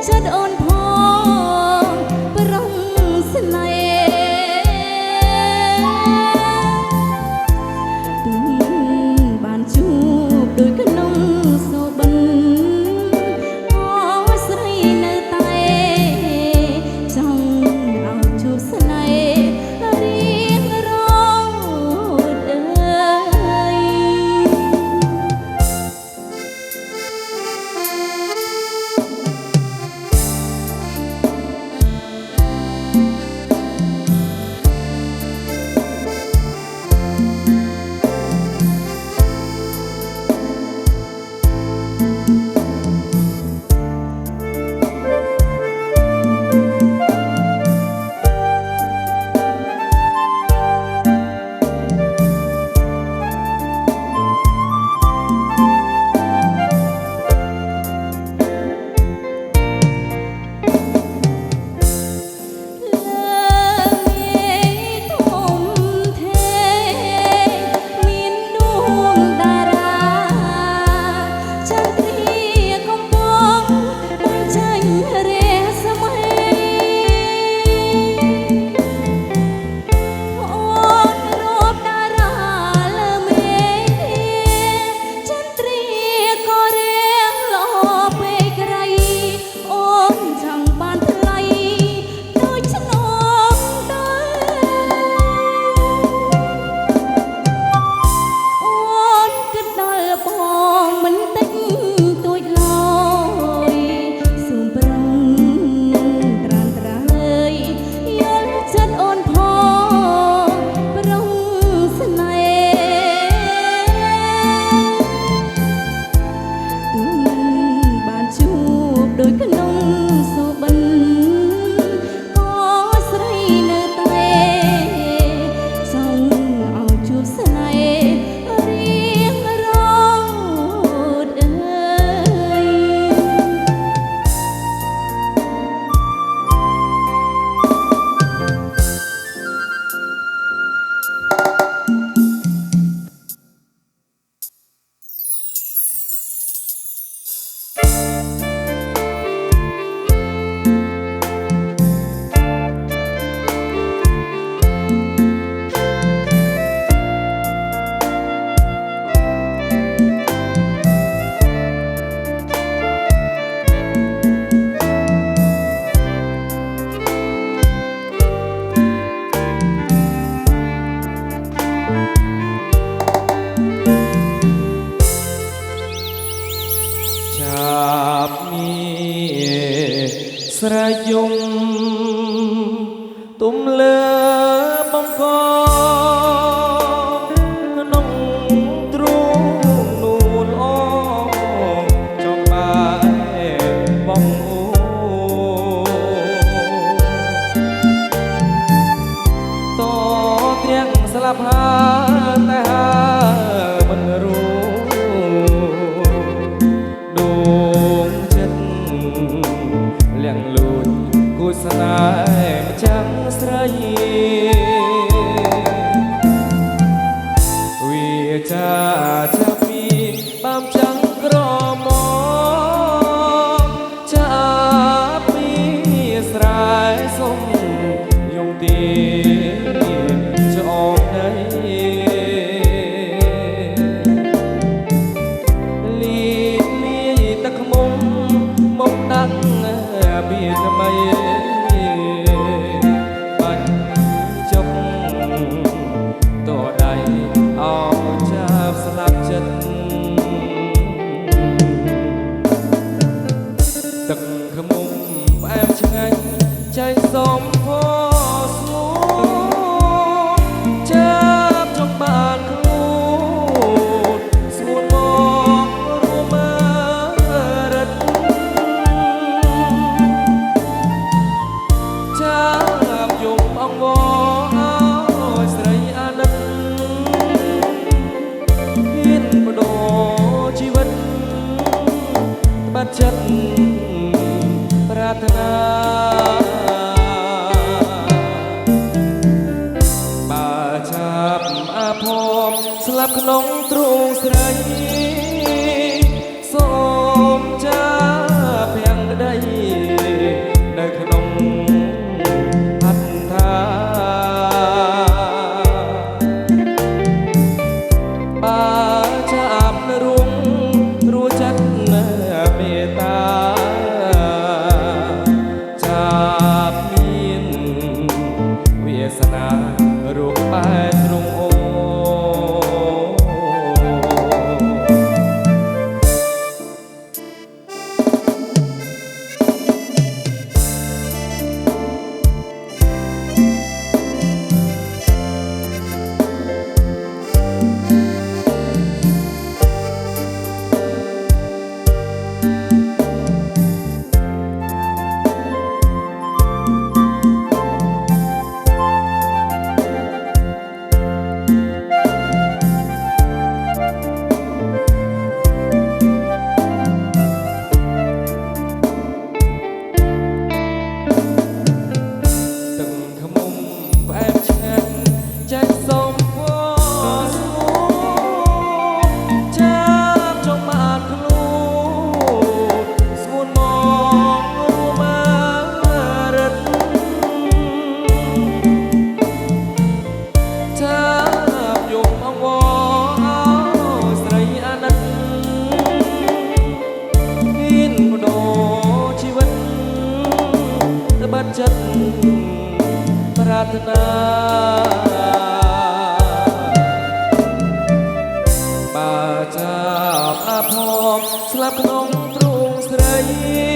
ចិត្តអូនផងប្រងស្នេហ៍ទុំបានជួបដូចក្នុងសូបិនអូស្រីនៅតែចង់ឲ្យជួបស្នេហ៍រៀងរហូតអើយ ស្រយំទុំលើបង្កក្នុងទ្រូងនួនអចំបាយបងអូតទាំងស្លាប់ហើយតែមិនรู้ដួងចិត្តលៀងលួចគូស្នេហ៍ម្ចាំងស្រីវាចាចាប់ពីបាំចាំងក្រមកចាប់ពីស្រែសុំយំទីចអមដីលីលាយទឹកខ្មុំមកដឹងពីថ្មីបាច់ចុកតដៃអោចាប់ស្លាប់ចិត្តទឹកខ្មុំផ្អែមឆ្ងាញ់ចៃសំផស្ងួនចាប់ចង់បានខ្លួនស្ងួនមករួមមើលរិទ្ធចាប់យំអង្វរឲ្យស្រីអាណិតហ៊ានបដូរជីវិតបាត់ចិត្តប្រាថ្នាបើចាប់អាភ័ព្វស្លាប់ក្នុងទ្រូងស្រីសូមចាប់ភាំងក្តី ប្រាថ្នាបើចាប់អាផមស្លាប់ក្នុងទ្រូងស្រី